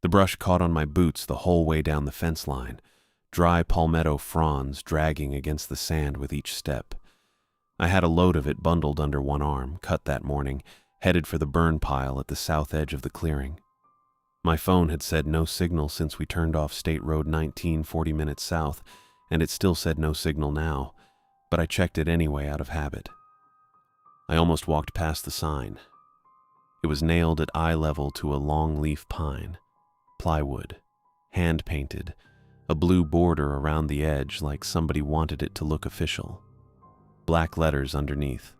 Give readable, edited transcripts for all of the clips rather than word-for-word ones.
The brush caught on my boots the whole way down the fence line, dry palmetto fronds dragging against the sand with each step. I had a load of it bundled under one arm, cut that morning, headed for the burn pile at the south edge of the clearing. My phone had said no signal since we turned off State Road 19 40 minutes south, and it still said no signal now, but I checked it anyway out of habit. I almost walked past the sign. It was nailed at eye level to a long-leaf pine, plywood, hand-painted, a blue border around the edge like somebody wanted it to look official. Black letters underneath.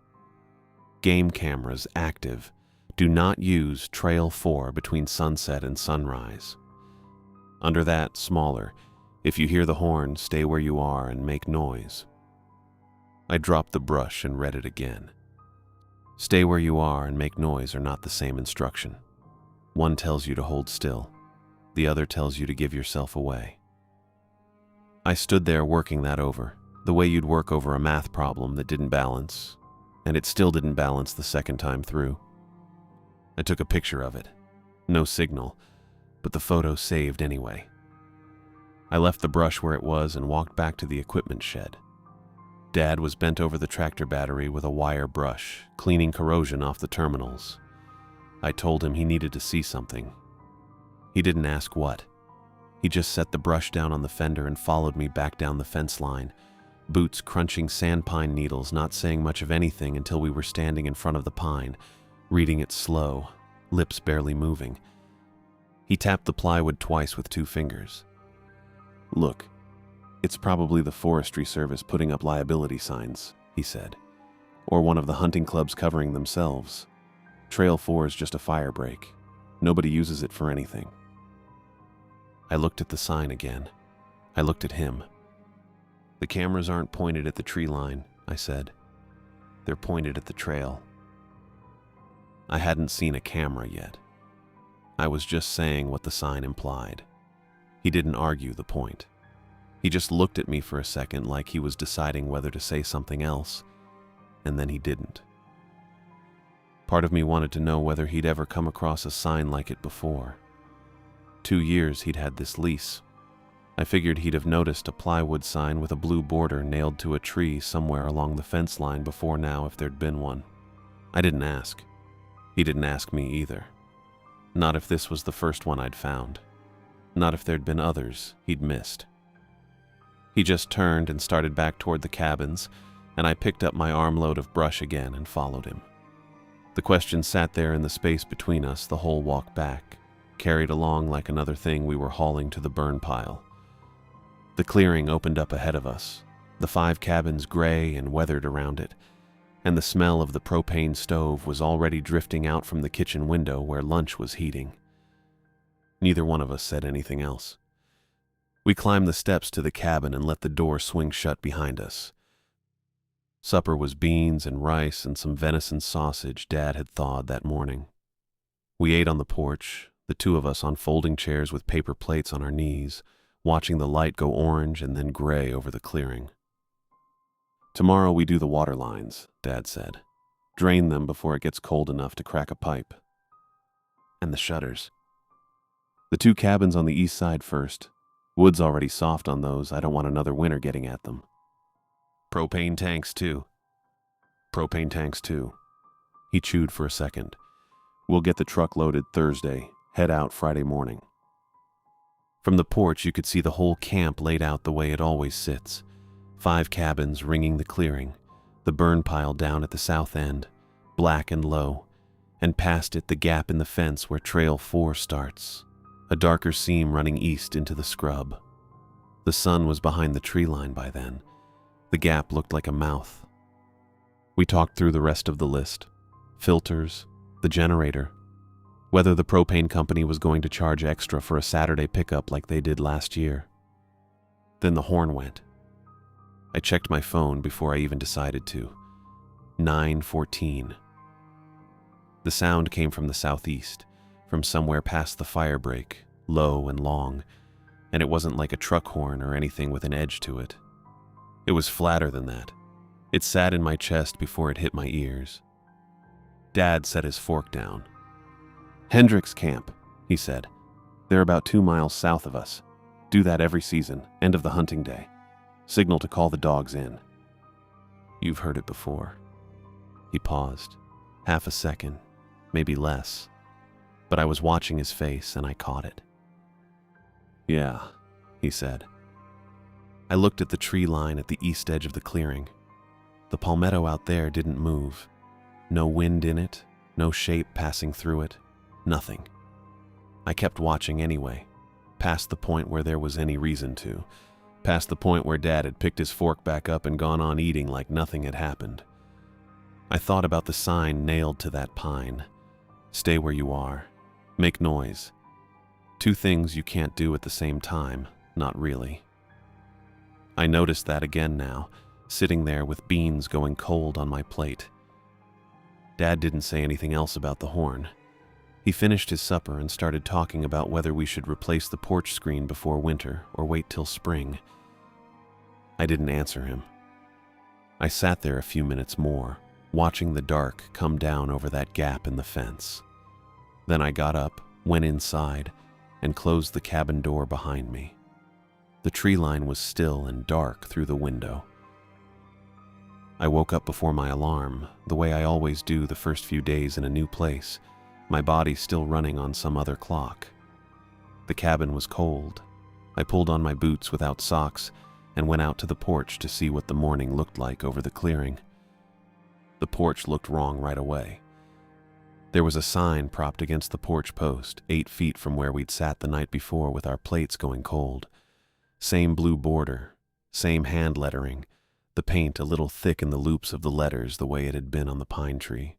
Game cameras active. Do not use Trail 4 between sunset and sunrise. Under that, smaller, if you hear the horn, stay where you are and make noise. I dropped the brush and read it again. Stay where you are and make noise are not the same instruction. One tells you to hold still. The other tells you to give yourself away. I stood there working that over, the way you'd work over a math problem that didn't balance, and it still didn't balance the second time through. I took a picture of it. No signal, but the photo saved anyway. I left the brush where it was and walked back to the equipment shed. Dad was bent over the tractor battery with a wire brush, cleaning corrosion off the terminals. I told him he needed to see something. He didn't ask what. He just set the brush down on the fender and followed me back down the fence line, boots crunching sandpine needles, not saying much of anything until we were standing in front of the pine, reading it slow, lips barely moving. He tapped the plywood twice with 2 fingers. Look, it's probably the Forestry Service putting up liability signs, he said, or one of the hunting clubs covering themselves. Trail 4 is just a fire break. Nobody uses it for anything. I looked at the sign again. I looked at him. The cameras aren't pointed at the tree line, I said. They're pointed at the trail. I hadn't seen a camera yet. I was just saying what the sign implied. He didn't argue the point. He just looked at me for a second like he was deciding whether to say something else, and then he didn't. Part of me wanted to know whether he'd ever come across a sign like it before. 2 years he'd had this lease. I figured he'd have noticed a plywood sign with a blue border nailed to a tree somewhere along the fence line before now if there'd been one. I didn't ask. He didn't ask me either. Not if this was the first one I'd found. Not if there'd been others he'd missed. He just turned and started back toward the cabins, and I picked up my armload of brush again and followed him. The question sat there in the space between us the whole walk back, carried along like another thing we were hauling to the burn pile. The clearing opened up ahead of us, the 5 cabins gray and weathered around it, and the smell of the propane stove was already drifting out from the kitchen window where lunch was heating. Neither one of us said anything else. We climbed the steps to the cabin and let the door swing shut behind us. Supper was beans and rice and some venison sausage Dad had thawed that morning. We ate on the porch, the 2 of us on folding chairs with paper plates on our knees, watching the light go orange and then gray over the clearing. Tomorrow we do the water lines, Dad said. Drain them before it gets cold enough to crack a pipe. And the shutters. The 2 cabins on the east side first. Wood's already soft on those. I don't want another winter getting at them. Propane tanks too. Propane tanks too. He chewed for a second. We'll get the truck loaded Thursday, head out Friday morning. From the porch you could see the whole camp laid out the way it always sits. 5 cabins ringing the clearing, the burn pile down at the south end, black and low, and past it the gap in the fence where Trail 4 starts, a darker seam running east into the scrub. The sun was behind the tree line by then. The gap looked like a mouth. We talked through the rest of the list. Filters, the generator, whether the propane company was going to charge extra for a Saturday pickup like they did last year. Then the horn went. I checked my phone before I even decided to. 9:14. The sound came from the southeast, from somewhere past the fire break, low and long, and it wasn't like a truck horn or anything with an edge to it. It was flatter than that. It sat in my chest before it hit my ears. Dad set his fork down. "Hendricks Camp," he said. They're about 2 miles south of us. Do that every season, end of the hunting day. Signal to call the dogs in." "You've heard it before." He paused. Half a second, maybe less. But I was watching his face and I caught it. "Yeah," he said. I looked at the tree line at the east edge of the clearing. The palmetto out there didn't move. No wind in it, no shape passing through it, nothing. I kept watching anyway, past the point where there was any reason to, past the point where Dad had picked his fork back up and gone on eating like nothing had happened. I thought about the sign nailed to that pine. Stay where you are. Make noise. 2 things you can't do at the same time, not really. I noticed that again now, sitting there with beans going cold on my plate. Dad didn't say anything else about the horn. He finished his supper and started talking about whether we should replace the porch screen before winter or wait till spring. I didn't answer him. I sat there a few minutes more, watching the dark come down over that gap in the fence. Then I got up, went inside, and closed the cabin door behind me. The tree line was still and dark through the window. I woke up before my alarm, the way I always do the first few days in a new place, my body still running on some other clock. The cabin was cold. I pulled on my boots without socks and went out to the porch to see what the morning looked like over the clearing. The porch looked wrong right away. There was a sign propped against the porch post, 8 feet from where we'd sat the night before with our plates going cold. Same blue border, same hand lettering, the paint a little thick in the loops of the letters the way it had been on the pine tree.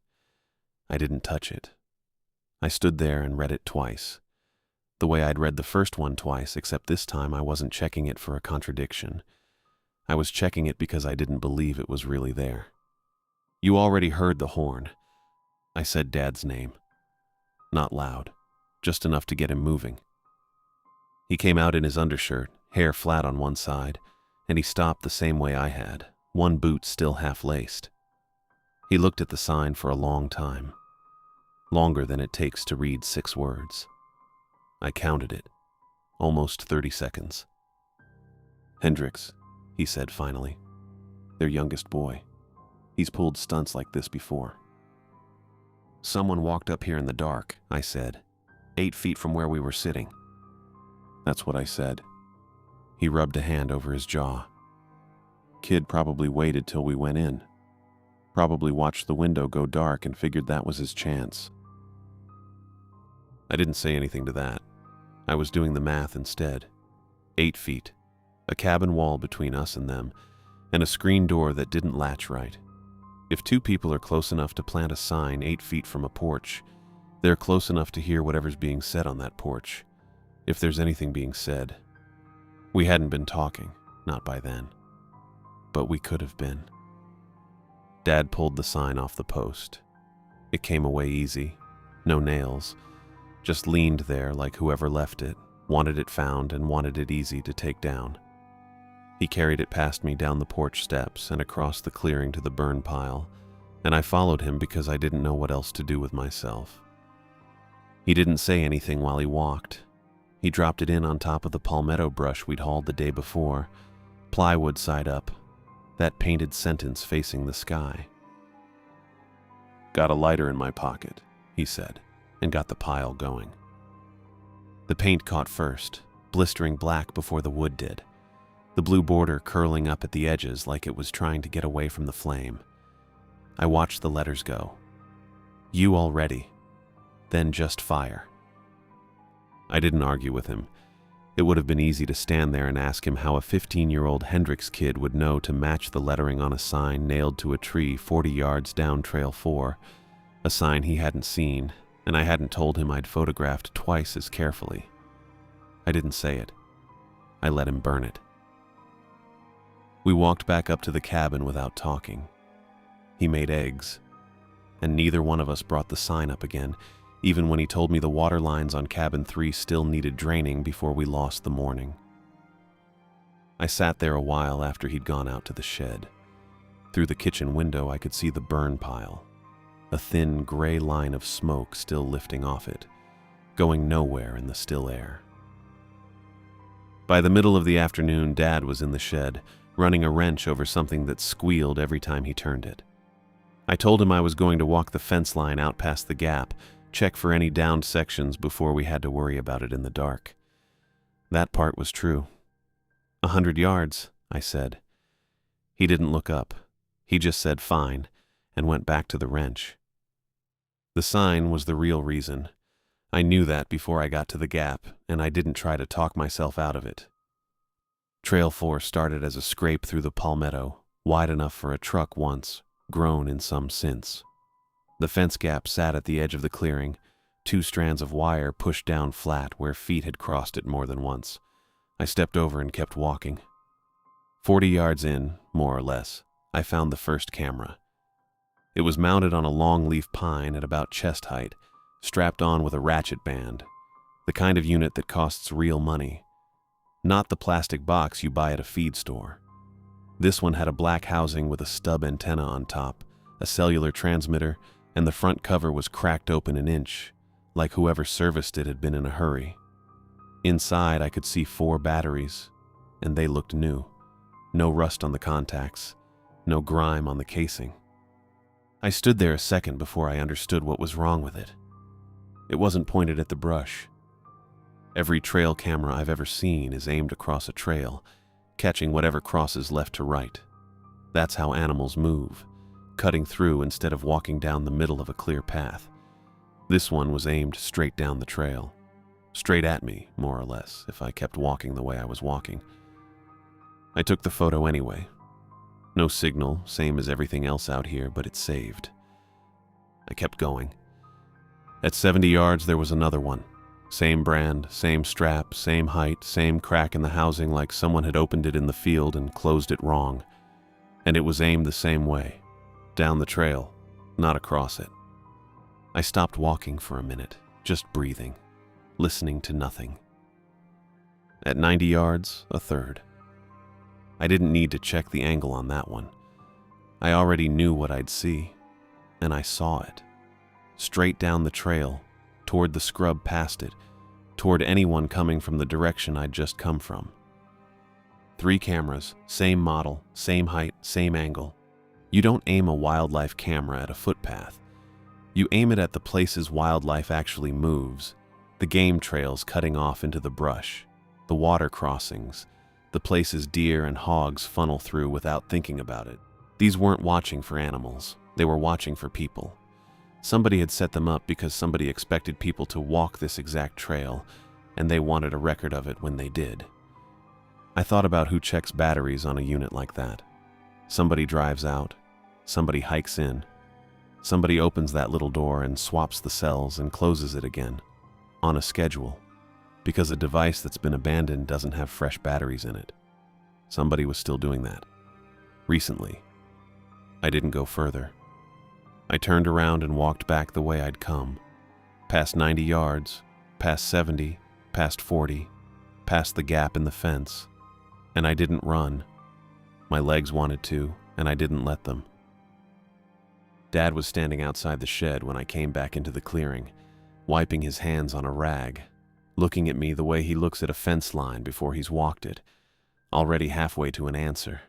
I didn't touch it. I stood there and read it twice. The way I'd read the first one twice, except this time I wasn't checking it for a contradiction. I was checking it because I didn't believe it was really there. "You already heard the horn." I said Dad's name. Not loud, just enough to get him moving. He came out in his undershirt, hair flat on one side, and he stopped the same way I had, one boot still half-laced. He looked at the sign for a long time, longer than it takes to read 6 words. I counted it, almost 30 seconds. "Hendricks," he said finally. "Their youngest boy. He's pulled stunts like this before." "Someone walked up here in the dark," I said, 8 feet from where we were sitting. "That's what I said." He rubbed a hand over his jaw. "Kid probably waited till we went in. Probably watched the window go dark and figured that was his chance." I didn't say anything to that. I was doing the math instead. 8 feet, a cabin wall between us and them, and a screen door that didn't latch right. If 2 people are close enough to plant a sign 8 feet from a porch, they're close enough to hear whatever's being said on that porch, if there's anything being said. We hadn't been talking, not by then. But we could have been. Dad pulled the sign off the post. It came away easy, no nails, just leaned there like whoever left it, wanted it found and wanted it easy to take down. He carried it past me down the porch steps and across the clearing to the burn pile, and I followed him because I didn't know what else to do with myself. He didn't say anything while he walked. He dropped it in on top of the palmetto brush we'd hauled the day before, plywood side up, that painted sentence facing the sky. "Got a lighter in my pocket," he said, and got the pile going. The paint caught first, blistering black before the wood did, the blue border curling up at the edges like it was trying to get away from the flame. I watched the letters go. "You already," then just fire. I didn't argue with him. It would have been easy to stand there and ask him how a 15-year-old Hendricks kid would know to match the lettering on a sign nailed to a tree 40 yards down Trail 4, a sign he hadn't seen, and I hadn't told him I'd photographed twice as carefully. I didn't say it. I let him burn it. We walked back up to the cabin without talking. He made eggs, and neither one of us brought the sign up again, even when he told me the water lines on cabin 3 still needed draining before we lost the morning. I sat there a while after he'd gone out to the shed. Through the kitchen window I could see the burn pile, a thin gray line of smoke still lifting off it, going nowhere in the still air. By the middle of the afternoon, Dad was in the shed, running a wrench over something that squealed every time he turned it. I told him I was going to walk the fence line out past the gap, check for any downed sections before we had to worry about it in the dark. That part was true. 100 yards, I said. He didn't look up. He just said fine, and went back to the wrench. The sign was the real reason. I knew that before I got to the gap, and I didn't try to talk myself out of it. Trail 4 started as a scrape through the palmetto, wide enough for a truck once, grown in some since. The fence gap sat at the edge of the clearing, 2 strands of wire pushed down flat where feet had crossed it more than once. I stepped over and kept walking. 40 yards in, more or less, I found the first camera. It was mounted on a long-leaf pine at about chest height, strapped on with a ratchet band, the kind of unit that costs real money. Not the plastic box you buy at a feed store. This one had a black housing with a stub antenna on top, a cellular transmitter, and the front cover was cracked open an inch, like whoever serviced it had been in a hurry. Inside, I could see 4 batteries, and they looked new. No rust on the contacts, no grime on the casing. I stood there a second before I understood what was wrong with it. It wasn't pointed at the brush. Every trail camera I've ever seen is aimed across a trail, catching whatever crosses left to right. That's how animals move, cutting through instead of walking down the middle of a clear path. This one was aimed straight down the trail. Straight at me, more or less, if I kept walking the way I was walking. I took the photo anyway. No signal, same as everything else out here, but it saved. I kept going. At 70 yards, there was another one. Same brand, same strap, same height, same crack in the housing like someone had opened it in the field and closed it wrong. And it was aimed the same way, down the trail, not across it. I stopped walking for a minute, just breathing, listening to nothing. At 90 yards, a third. I didn't need to check the angle on that one. I already knew what I'd see, and I saw it. Straight down the trail, toward the scrub past it, toward anyone coming from the direction I'd just come from. 3 cameras, same model, same height, same angle. You don't aim a wildlife camera at a footpath. You aim it at the places wildlife actually moves, the game trails cutting off into the brush, the water crossings, the places deer and hogs funnel through without thinking about it. These weren't watching for animals, they were watching for people. Somebody had set them up because somebody expected people to walk this exact trail, and they wanted a record of it when they did. I thought about who checks batteries on a unit like that. Somebody drives out, somebody hikes in, somebody opens that little door and swaps the cells and closes it again, on a schedule, because a device that's been abandoned doesn't have fresh batteries in it. Somebody was still doing that. Recently. I didn't go further. I turned around and walked back the way I'd come, past 90 yards, past 70, past 40, past the gap in the fence, and I didn't run. My legs wanted to, and I didn't let them. Dad was standing outside the shed when I came back into the clearing, wiping his hands on a rag, looking at me the way he looks at a fence line before he's walked it, already halfway to an answer.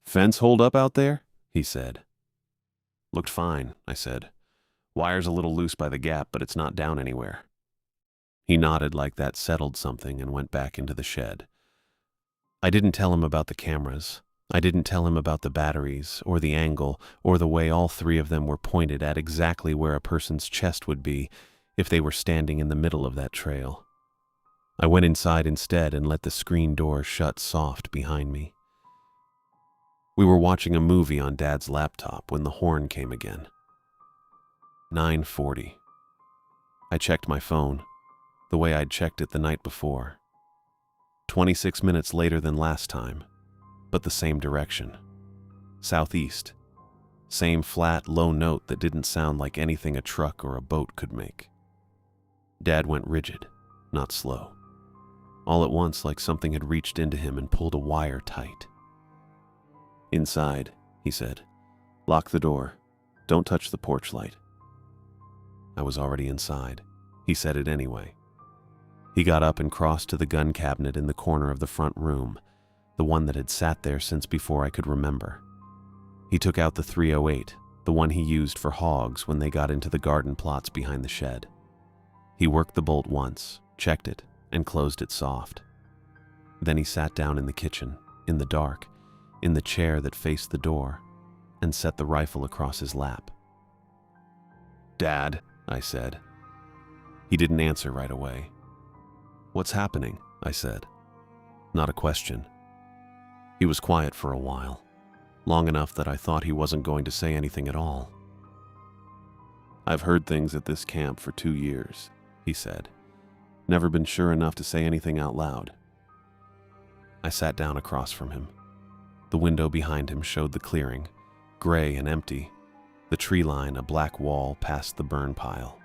"Fence hold up out there?" he said. "Looked fine," I said. "Wire's a little loose by the gap, but it's not down anywhere." He nodded like that settled something and went back into the shed. I didn't tell him about the cameras. I didn't tell him about the batteries, or the angle, or the way all 3 of them were pointed at exactly where a person's chest would be if they were standing in the middle of that trail. I went inside instead and let the screen door shut soft behind me. We were watching a movie on Dad's laptop when the horn came again. 9:40. I checked my phone, the way I'd checked it the night before. 26 minutes later than last time, but the same direction. Southeast. Same flat, low note that didn't sound like anything a truck or a boat could make. Dad went rigid, not slow. All at once, like something had reached into him and pulled a wire tight. "Inside," he said. "Lock the door. Don't touch the porch light." I was already inside. He said it anyway. He got up and crossed to the gun cabinet in the corner of the front room, the one that had sat there since before I could remember. He took out the .308, the one he used for hogs when they got into the garden plots behind the shed. He worked the bolt once, checked it, and closed it soft. Then he sat down in the kitchen, in the dark, in the chair that faced the door, and set the rifle across his lap. "Dad," I said. He didn't answer right away. "What's happening?" I said. Not a question. He was quiet for a while, long enough that I thought he wasn't going to say anything at all. "I've heard things at this camp for 2 years," he said. "Never been sure enough to say anything out loud." I sat down across from him. The window behind him showed the clearing, gray and empty, the tree line a black wall past the burn pile.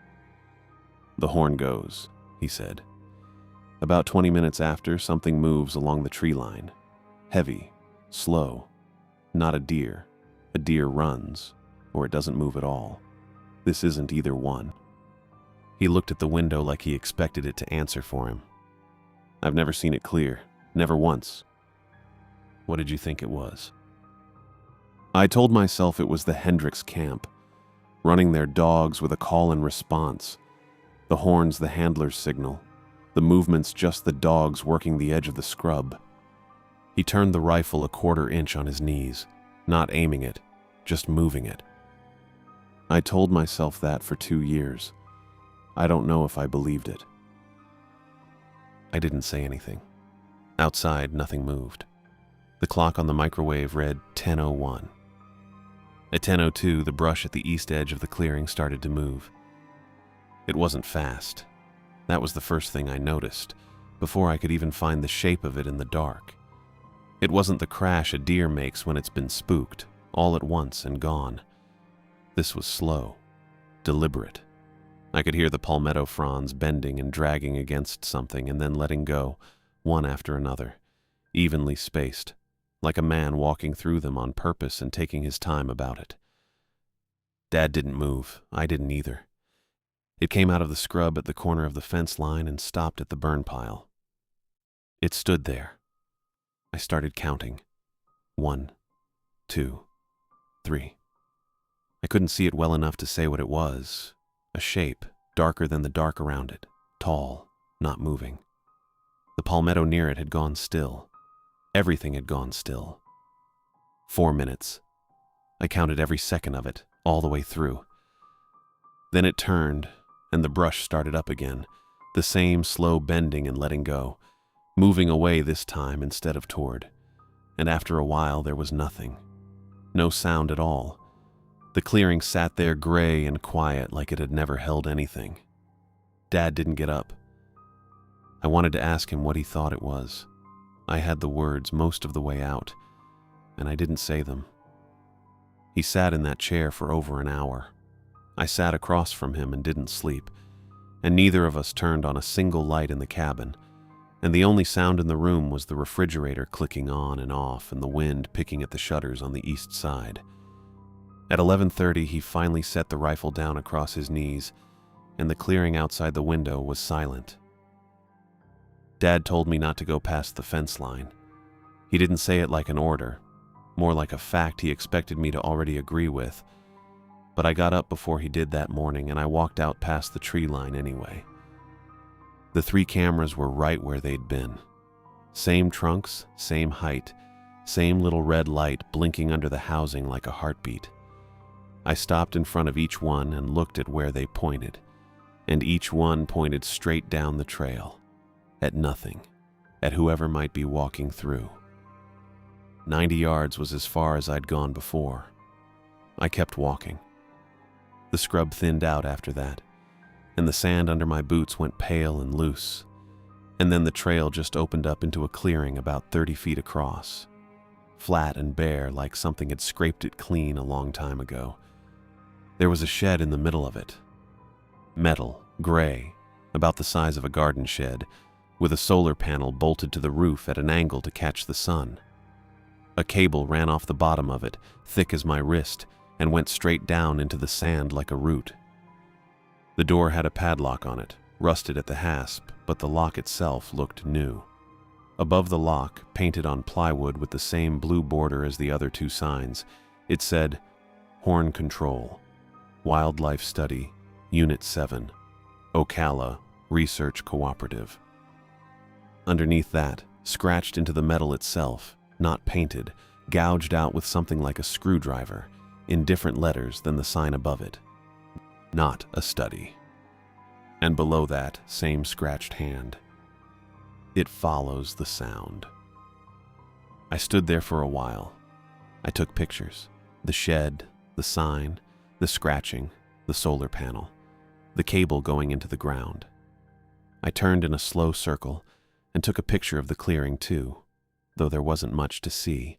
"The horn goes," he said. "About 20 minutes after, something moves along the tree line. Heavy, slow. Not a deer. A deer runs, or it doesn't move at all. This isn't either one." He looked at the window like he expected it to answer for him. "I've never seen it clear. Never once." "What did you think it was?" I told myself it was the Hendricks camp, running their dogs with a call and response. The horns the handler's signal, the movements just the dogs working the edge of the scrub. He turned the rifle a 1/4 inch on his knees, not aiming it, just moving it. I told myself that for 2 years. I don't know if I believed it. I didn't say anything. Outside, nothing moved. The clock on the microwave read 10:01. At 10:02, the brush at the east edge of the clearing started to move. It wasn't fast. That was the first thing I noticed, before I could even find the shape of it in the dark. It wasn't the crash a deer makes when it's been spooked, all at once and gone. This was slow, deliberate. I could hear the palmetto fronds bending and dragging against something and then letting go, one after another, evenly spaced, like a man walking through them on purpose and taking his time about it. Dad didn't move. I didn't either. It came out of the scrub at the corner of the fence line and stopped at the burn pile. It stood there. I started counting. 1, 2, 3. I couldn't see it well enough to say what it was. A shape, darker than the dark around it, tall, not moving. The palmetto near it had gone still. Everything had gone still. 4 minutes. I counted every second of it, all the way through. Then it turned, and the brush started up again, the same slow bending and letting go, moving away this time instead of toward. And after a while, there was nothing. No sound at all. The clearing sat there gray and quiet like it had never held anything. Dad didn't get up. I wanted to ask him what he thought it was. I had the words most of the way out, and I didn't say them. He sat in that chair for over an hour. I sat across from him and didn't sleep, and neither of us turned on a single light in the cabin, and the only sound in the room was the refrigerator clicking on and off and the wind picking at the shutters on the east side. At 11:30, he finally set the rifle down across his knees, and the clearing outside the window was silent. Dad told me not to go past the fence line. He didn't say it like an order, more like a fact he expected me to already agree with. But I got up before he did that morning, and I walked out past the tree line anyway. The 3 cameras were right where they'd been. Same trunks, same height, same little red light blinking under the housing like a heartbeat. I stopped in front of each one and looked at where they pointed, and each one pointed straight down the trail, at nothing, at whoever might be walking through. 90 yards was as far as I'd gone before. I kept walking. The scrub thinned out after that, and the sand under my boots went pale and loose, and then the trail just opened up into a clearing about 30 feet across, flat and bare like something had scraped it clean a long time ago. There was a shed in the middle of it. Metal, gray, about the size of a garden shed, with a solar panel bolted to the roof at an angle to catch the sun. A cable ran off the bottom of it, thick as my wrist, and went straight down into the sand like a root. The door had a padlock on it, rusted at the hasp, but the lock itself looked new. Above the lock, painted on plywood with the same blue border as the other two signs, it said, Horn Control, Wildlife Study, Unit 7, Ocala Research Cooperative. Underneath that, scratched into the metal itself, not painted, gouged out with something like a screwdriver, in different letters than the sign above it, Not a Study. And below that, same scratched hand, It follows the sound. I stood there for a while. I took pictures. The shed, the sign, the scratching, the solar panel, the cable going into the ground. I turned in a slow circle and took a picture of the clearing too, though there wasn't much to see,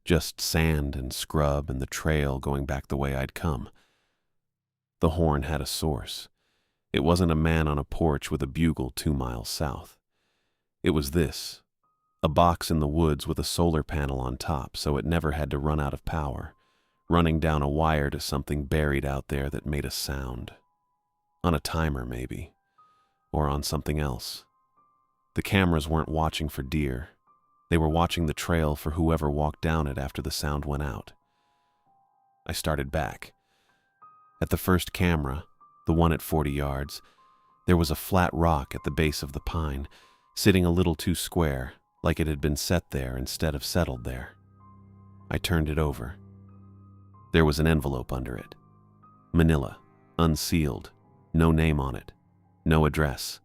just sand and scrub and the trail going back the way I'd come. The horn had a source. It wasn't a man on a porch with a bugle 2 miles south. It was this, a box in the woods with a solar panel on top so it never had to run out of power, running down a wire to something buried out there that made a sound. On a timer, maybe, or on something else. The cameras weren't watching for deer. They were watching the trail for whoever walked down it after the sound went out. I started back. At the first camera, the one at 40 yards, there was a flat rock at the base of the pine, sitting a little too square, like it had been set there instead of settled there. I turned it over. There was an envelope under it. Manila, unsealed, no name on it, no address,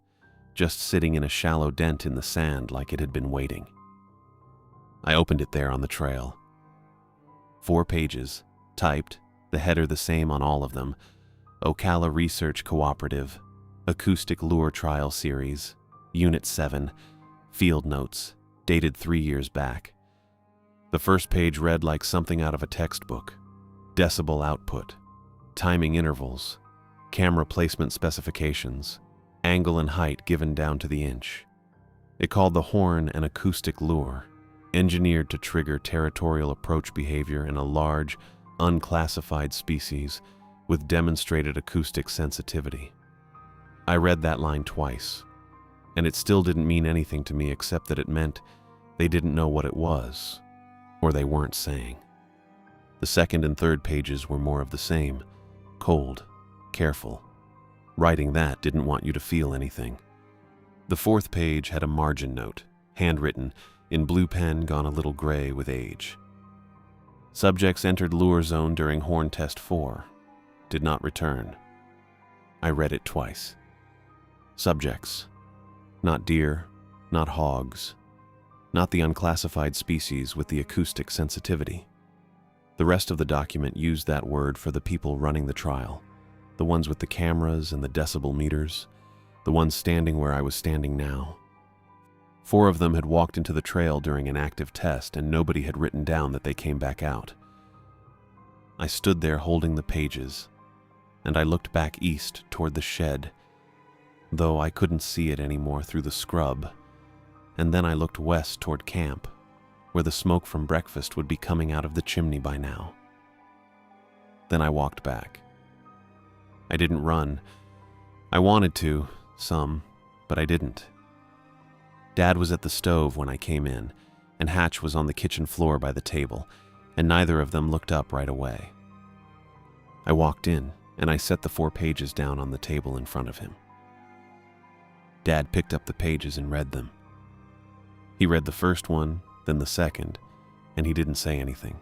just sitting in a shallow dent in the sand like it had been waiting. I opened it there on the trail. 4 pages, typed, the header the same on all of them, Ocala Research Cooperative, Acoustic Lure Trial Series, Unit 7, Field Notes, dated 3 years back. The first page read like something out of a textbook. Decibel output, timing intervals, camera placement specifications, angle and height given down to the inch. It called the horn an acoustic lure, engineered to trigger territorial approach behavior in a large, unclassified species with demonstrated acoustic sensitivity. I read that line twice, and it still didn't mean anything to me except that it meant they didn't know what it was, or they weren't saying. The second and third pages were more of the same, cold, careful. Writing that didn't want you to feel anything. The fourth page had a margin note, handwritten, in blue pen gone a little gray with age. Subjects entered lure zone during horn test 4. Did not return. I read it twice. Subjects. Not deer, not hogs, not the unclassified species with the acoustic sensitivity. The rest of the document used that word for the people running the trial, the ones with the cameras and the decibel meters, the ones standing where I was standing now. 4 of them had walked into the trail during an active test, and nobody had written down that they came back out. I stood there holding the pages, and I looked back east toward the shed, though I couldn't see it anymore through the scrub, and then I looked west toward camp, where the smoke from breakfast would be coming out of the chimney by now. Then I walked back. I didn't run. I wanted to, some, but I didn't. Dad was at the stove when I came in, and Hatch was on the kitchen floor by the table, and neither of them looked up right away. I walked in, and I set the 4 pages down on the table in front of him. Dad picked up the pages and read them. He read the first one, then the second, and he didn't say anything.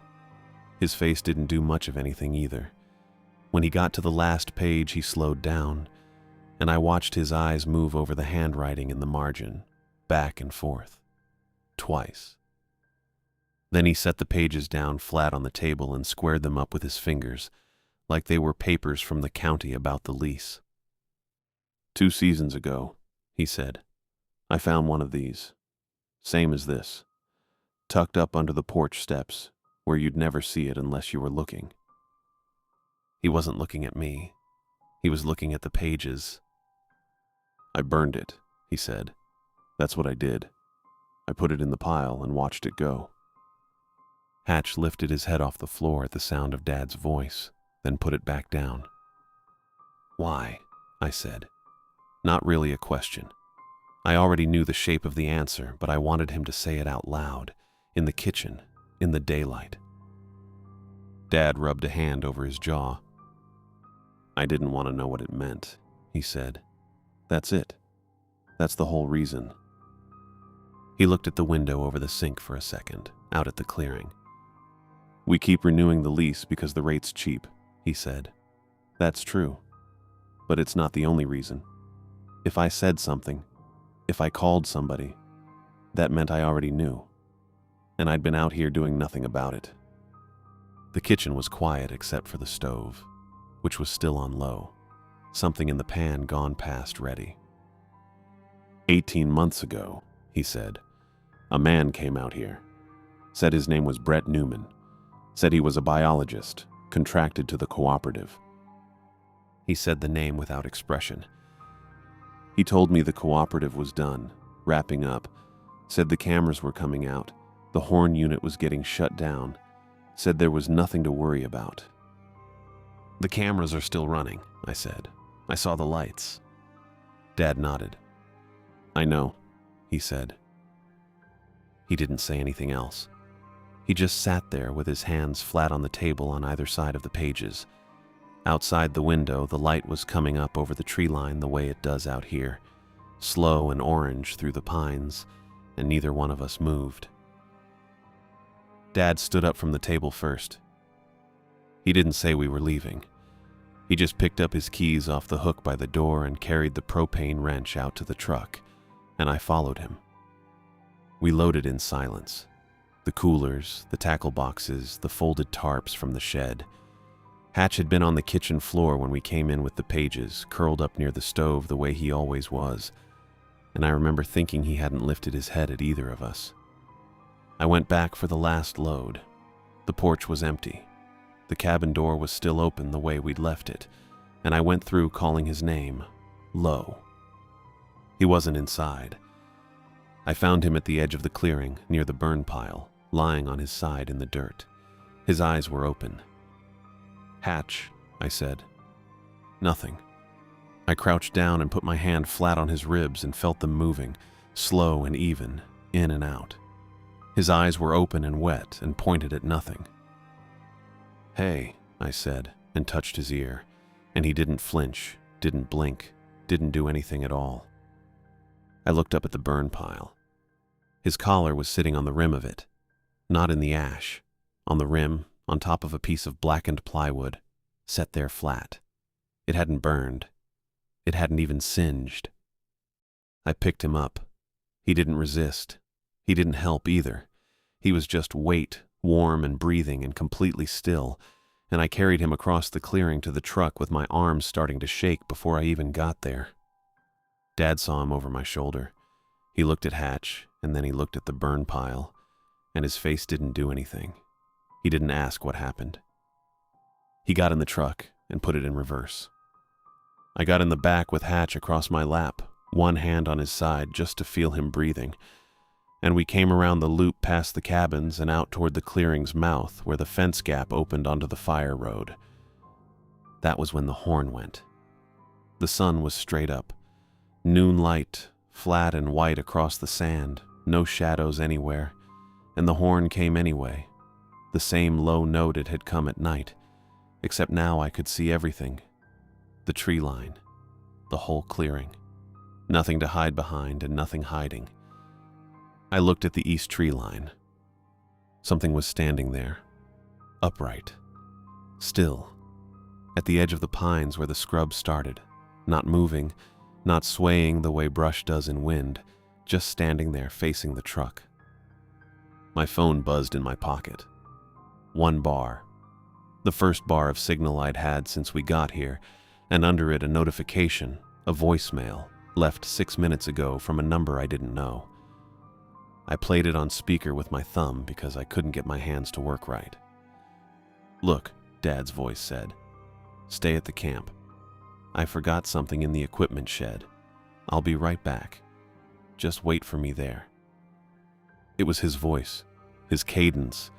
His face didn't do much of anything either. When he got to the last page, he slowed down, and I watched his eyes move over the handwriting in the margin, back and forth, twice. Then he set the pages down flat on the table and squared them up with his fingers, like they were papers from the county about the lease. 2 seasons ago, he said, I found one of these, same as this, tucked up under the porch steps, where you'd never see it unless you were looking. He wasn't looking at me. He was looking at the pages. I burned it, he said. That's what I did. I put it in the pile and watched it go. Hatch lifted his head off the floor at the sound of Dad's voice, then put it back down. Why? I said. Not really a question. I already knew the shape of the answer, but I wanted him to say it out loud, in the kitchen, in the daylight. Dad rubbed a hand over his jaw. I didn't want to know what it meant, he said. That's it. That's the whole reason. He looked at the window over the sink for a second, out at the clearing. We keep renewing the lease because the rate's cheap, he said. That's true. But it's not the only reason. If I said something, if I called somebody, that meant I already knew. And I'd been out here doing nothing about it. The kitchen was quiet except for the stove, which was still on low, something in the pan gone past ready. 18 months ago, he said, a man came out here. Said his name was Brett Newman. Said he was a biologist, contracted to the cooperative. He said the name without expression. He told me the cooperative was done, wrapping up. Said the cameras were coming out. The horn unit was getting shut down. Said there was nothing to worry about. The cameras are still running, I said. I saw the lights. Dad nodded. I know, he said. He didn't say anything else. He just sat there with his hands flat on the table on either side of the pages. Outside the window, the light was coming up over the tree line the way it does out here, slow and orange through the pines, and neither one of us moved. Dad stood up from the table first. He didn't say we were leaving. He just picked up his keys off the hook by the door and carried the propane wrench out to the truck, and I followed him. We loaded in silence. The coolers, the tackle boxes, the folded tarps from the shed. Hatch had been on the kitchen floor when we came in with the pages, curled up near the stove the way he always was, and I remember thinking he hadn't lifted his head at either of us. I went back for the last load. The porch was empty. The cabin door was still open the way we'd left it, and I went through calling his name, Low. He wasn't inside. I found him at the edge of the clearing, near the burn pile, lying on his side in the dirt. His eyes were open. Hatch, I said. Nothing. I crouched down and put my hand flat on his ribs and felt them moving, slow and even, in and out. His eyes were open and wet and pointed at nothing. Hey, I said, and touched his ear, and he didn't flinch, didn't blink, didn't do anything at all. I looked up at the burn pile. His collar was sitting on the rim of it, not in the ash, on the rim, on top of a piece of blackened plywood, set there flat. It hadn't burned. It hadn't even singed. I picked him up. He didn't resist. He didn't help either. He was just weight, warm and breathing and completely still, and I carried him across the clearing to the truck with my arms starting to shake before I even got there. Dad saw him over my shoulder. He looked at Hatch, and then he looked at the burn pile, and his face didn't do anything. He didn't ask what happened. He got in the truck and put it in reverse. I got in the back with Hatch across my lap, one hand on his side just to feel him breathing, and we came around the loop past the cabins and out toward the clearing's mouth where the fence gap opened onto the fire road. That was when the horn went. The sun was straight up. Noon light, flat and white across the sand, no shadows anywhere, and the horn came anyway, the same low note it had come at night, except now I could see everything. The tree line, the whole clearing. Nothing to hide behind and nothing hiding. I looked at the east tree line. Something was standing there, upright, still, at the edge of the pines where the scrub started, not moving, not swaying the way brush does in wind, just standing there facing the truck. My phone buzzed in my pocket. 1 bar. The first bar of signal I'd had since we got here, and under it a notification, a voicemail, left 6 minutes ago from a number I didn't know. I played it on speaker with my thumb because I couldn't get my hands to work right. Look, Dad's voice said. Stay at the camp. I forgot something in the equipment shed. I'll be right back. Just wait for me there. It was his voice, his cadence,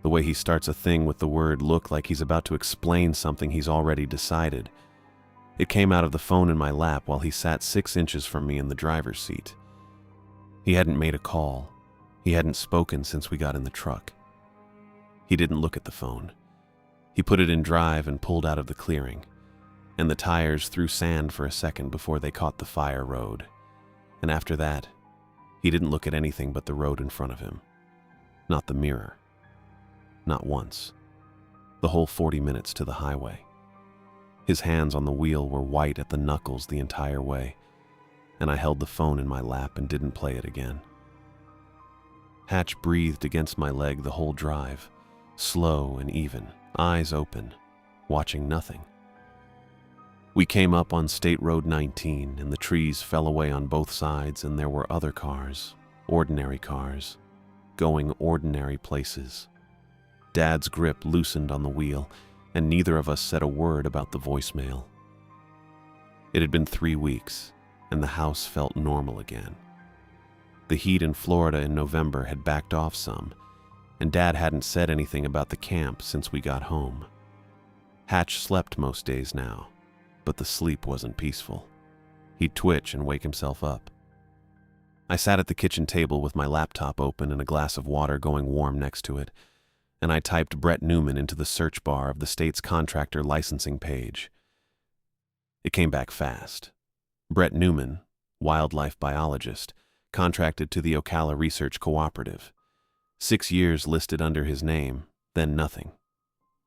the way he starts a thing with the word look like he's about to explain something he's already decided. It came out of the phone in my lap while he sat 6 inches from me in the driver's seat. He hadn't made a call. He hadn't spoken since we got in the truck. He didn't look at the phone. He put it in drive and pulled out of the clearing, and the tires threw sand for a second before they caught the fire road. And after that, he didn't look at anything but the road in front of him. Not the mirror. Not once. The whole 40 minutes to the highway. His hands on the wheel were white at the knuckles the entire way, and I held the phone in my lap and didn't play it again. Hatch breathed against my leg the whole drive, slow and even, eyes open, watching nothing. We came up on State Road 19, and the trees fell away on both sides, and there were other cars, ordinary cars, going ordinary places. Dad's grip loosened on the wheel, and neither of us said a word about the voicemail. It had been 3 weeks, and the house felt normal again. The heat in Florida in November had backed off some, and Dad hadn't said anything about the camp since we got home. Hatch slept most days now, but the sleep wasn't peaceful. He'd twitch and wake himself up. I sat at the kitchen table with my laptop open and a glass of water going warm next to it, and I typed Brett Newman into the search bar of the state's contractor licensing page. It came back fast. Brett Newman, wildlife biologist, contracted to the Ocala Research Cooperative. 6 years listed under his name, then nothing.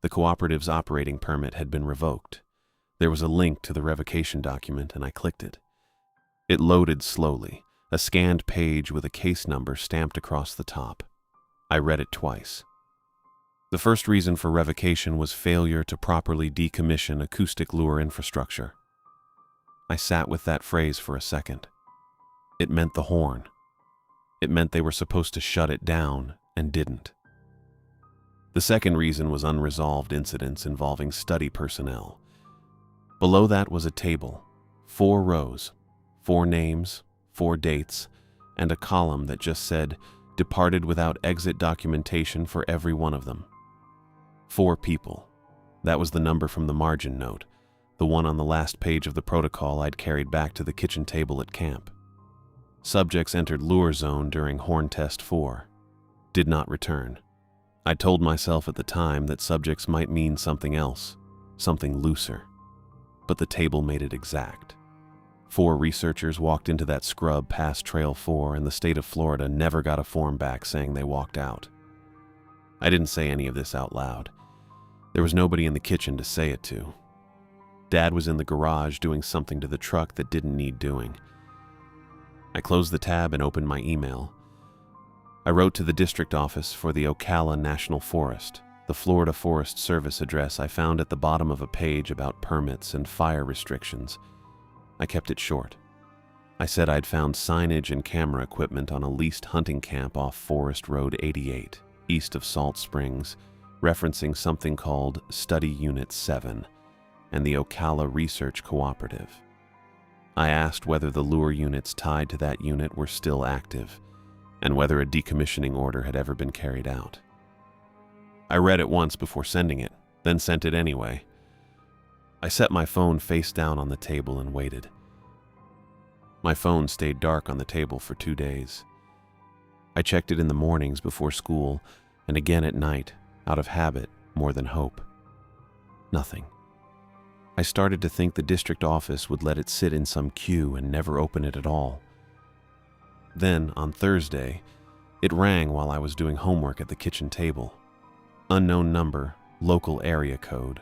The cooperative's operating permit had been revoked. There was a link to the revocation document, and I clicked it. It loaded slowly, a scanned page with a case number stamped across the top. I read it twice. The first reason for revocation was failure to properly decommission acoustic lure infrastructure. I sat with that phrase for a second. It meant the horn. It meant they were supposed to shut it down and didn't. The second reason was unresolved incidents involving study personnel. Below that was a table, 4 rows, 4 names, 4 dates, and a column that just said, "Departed without exit documentation for every one of them." 4 people. That was the number from the margin note, the one on the last page of the protocol I'd carried back to the kitchen table at camp. Subjects entered lure zone during horn test 4. Did not return. I told myself at the time that subjects might mean something else, something looser. But the table made it exact. 4 researchers walked into that scrub past Trail 4, and the state of Florida never got a form back saying they walked out. I didn't say any of this out loud. There was nobody in the kitchen to say it to. Dad was in the garage doing something to the truck that didn't need doing. I closed the tab and opened my email. I wrote to the district office for the Ocala National Forest, the Florida Forest Service address I found at the bottom of a page about permits and fire restrictions. I kept it short. I said I'd found signage and camera equipment on a leased hunting camp off Forest Road 88, east of Salt Springs, referencing something called Study Unit 7 and the Ocala Research Cooperative. I asked whether the lure units tied to that unit were still active, and whether a decommissioning order had ever been carried out. I read it once before sending it, then sent it anyway. I set my phone face down on the table and waited. My phone stayed dark on the table for 2 days. I checked it in the mornings before school, and again at night, out of habit more than hope. Nothing. I started to think the district office would let it sit in some queue and never open it at all. Then, on Thursday, it rang while I was doing homework at the kitchen table. Unknown number, local area code.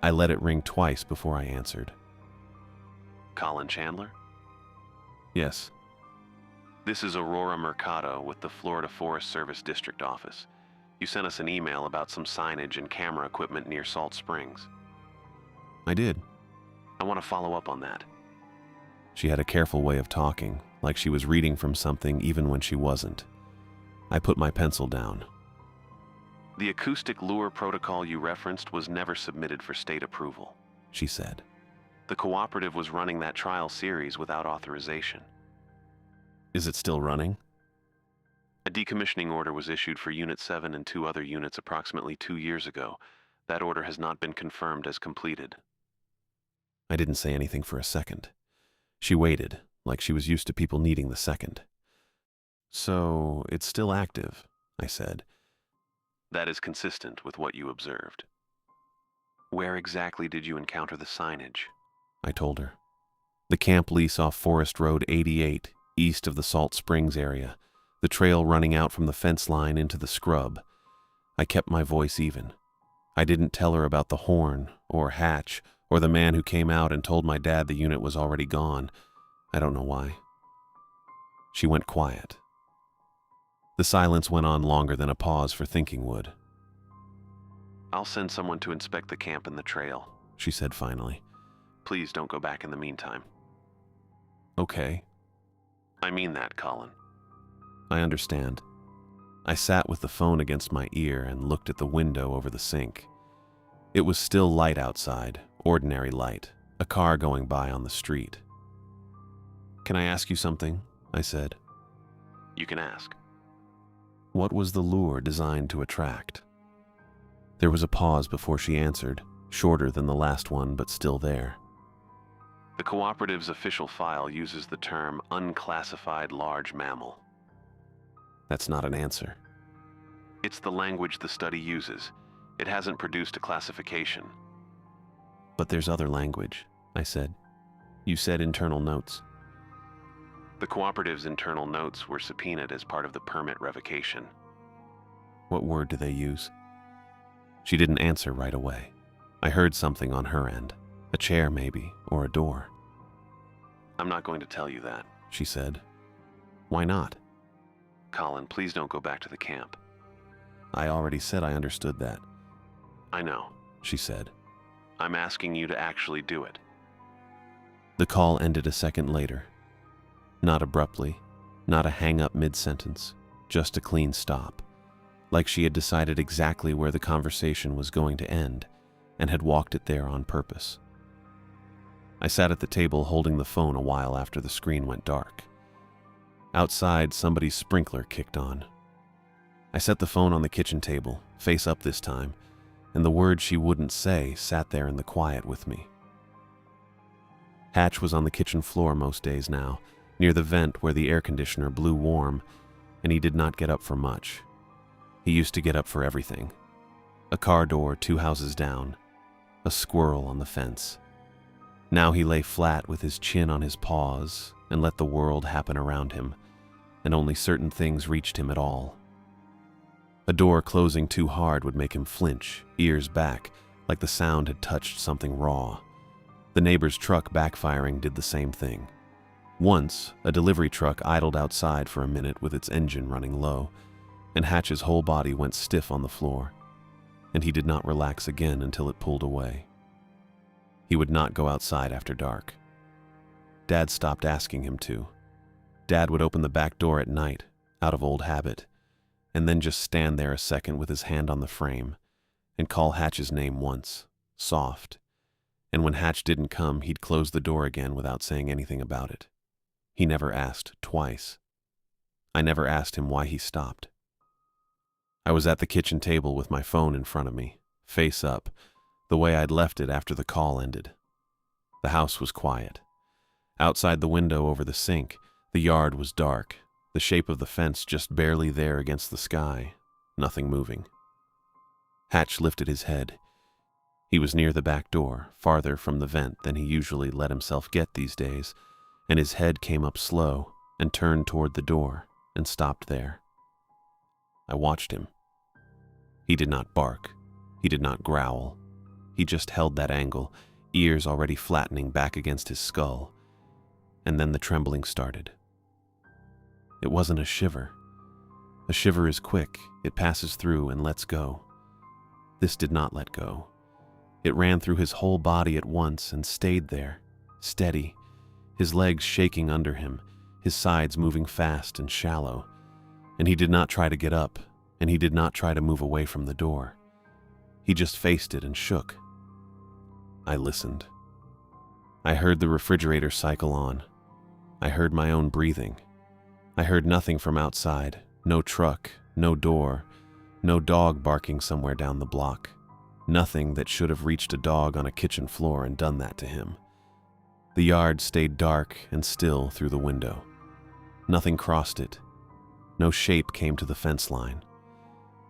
I let it ring twice before I answered. Colin Chandler? Yes. This is Aurora Mercado with the Florida Forest Service District Office. You sent us an email about some signage and camera equipment near Salt Springs. I did. I want to follow up on that. She had a careful way of talking, like she was reading from something even when she wasn't. I put my pencil down. The acoustic lure protocol you referenced was never submitted for state approval, she said. The cooperative was running that trial series without authorization. Is it still running? A decommissioning order was issued for Unit 7 and 2 other units approximately 2 years ago. That order has not been confirmed as completed. I didn't say anything for a second. She waited, like she was used to people needing the second. So, it's still active, I said. That is consistent with what you observed. Where exactly did you encounter the signage? I told her. The camp lease off Forest Road 88, east of the Salt Springs area, the trail running out from the fence line into the scrub. I kept my voice even. I didn't tell her about the horn, or Hatch, or the man who came out and told my dad the unit was already gone. I don't know why. She went quiet. The silence went on longer than a pause for thinking would. I'll send someone to inspect the camp and the trail, she said finally. Please don't go back in the meantime. Okay. I mean that, Colin. I understand. I sat with the phone against my ear and looked at the window over the sink. It was still light outside, ordinary light, a car going by on the street. Can I ask you something? I said. You can ask. What was the lure designed to attract? There was a pause before she answered, shorter than the last one, but still there. The cooperative's official file uses the term unclassified large mammal. That's not an answer. It's the language the study uses. It hasn't produced a classification. But there's other language, I said. You said internal notes. The cooperative's internal notes were subpoenaed as part of the permit revocation. What word do they use? She didn't answer right away. I heard something on her end. A chair, maybe, or a door. I'm not going to tell you that, she said. Why not? Colin, please don't go back to the camp. I already said I understood that. I know, she said. I'm asking you to actually do it. The call ended a second later. Not abruptly, not a hang-up mid-sentence, just a clean stop, like she had decided exactly where the conversation was going to end and had walked it there on purpose. I sat at the table holding the phone a while after the screen went dark. Outside, somebody's sprinkler kicked on. I set the phone on the kitchen table, face up this time, and the words she wouldn't say sat there in the quiet with me. Hatch was on the kitchen floor most days now, near the vent where the air conditioner blew warm, and he did not get up for much. He used to get up for everything. A car door 2 houses down, a squirrel on the fence. Now he lay flat with his chin on his paws and let the world happen around him, and only certain things reached him at all. A door closing too hard would make him flinch, ears back, like the sound had touched something raw. The neighbor's truck backfiring did the same thing. Once, a delivery truck idled outside for a minute with its engine running low, and Hatch's whole body went stiff on the floor, and he did not relax again until it pulled away. He would not go outside after dark. Dad stopped asking him to. Dad would open the back door at night, out of old habit, and then just stand there a second with his hand on the frame and call Hatch's name once, soft, and when Hatch didn't come, he'd close the door again without saying anything about it. He never asked twice. I never asked him why he stopped. I was at the kitchen table with my phone in front of me, face up, the way I'd left it after the call ended. The house was quiet. Outside the window over the sink, the yard was dark, the shape of the fence just barely there against the sky, nothing moving. Hatch lifted his head. He was near the back door, farther from the vent than he usually let himself get these days, and his head came up slow and turned toward the door and stopped there. I watched him. He did not bark. He did not growl. He just held that angle, ears already flattening back against his skull. And then the trembling started. It wasn't a shiver. A shiver is quick. It passes through and lets go. This did not let go. It ran through his whole body at once and stayed there, steady, his legs shaking under him, his sides moving fast and shallow. And he did not try to get up, and he did not try to move away from the door. He just faced it and shook. I listened. I heard the refrigerator cycle on. I heard my own breathing. I heard nothing from outside, no truck, no door, no dog barking somewhere down the block. Nothing that should have reached a dog on a kitchen floor and done that to him. The yard stayed dark and still through the window. Nothing crossed it. No shape came to the fence line.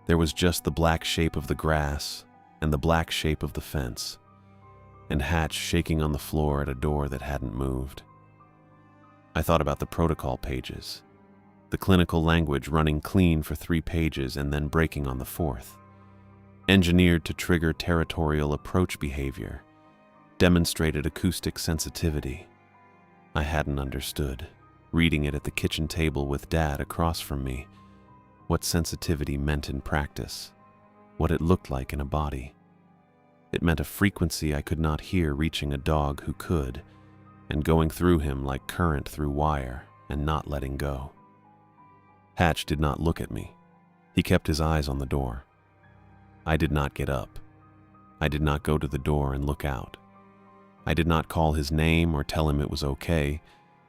There was just the black shape of the grass and the black shape of the fence, and Hatch shaking on the floor at a door that hadn't moved. I thought about the protocol pages, the clinical language running clean for 3 pages and then breaking on the 4th, engineered to trigger territorial approach behavior, demonstrated acoustic sensitivity. I hadn't understood, reading it at the kitchen table with Dad across from me, what sensitivity meant in practice, what it looked like in a body. It meant a frequency I could not hear reaching a dog who could, and going through him like current through wire and not letting go. Hatch did not look at me. He kept his eyes on the door. I did not get up. I did not go to the door and look out. I did not call his name or tell him it was okay,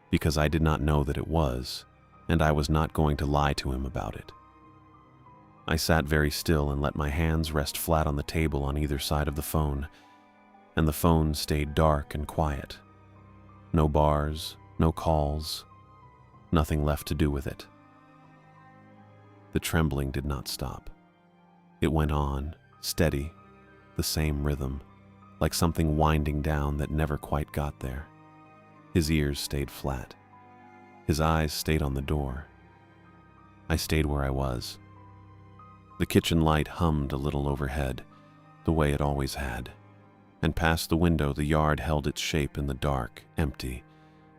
because I did not know that it was, and I was not going to lie to him about it. I sat very still and let my hands rest flat on the table on either side of the phone, and the phone stayed dark and quiet. No bars, no calls, nothing left to do with it. The trembling did not stop. It went on, steady, the same rhythm, like something winding down that never quite got there. His ears stayed flat. His eyes stayed on the door. I stayed where I was. The kitchen light hummed a little overhead, the way it always had, and past the window the yard held its shape in the dark, empty,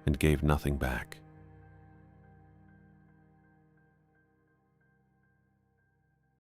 and gave nothing back.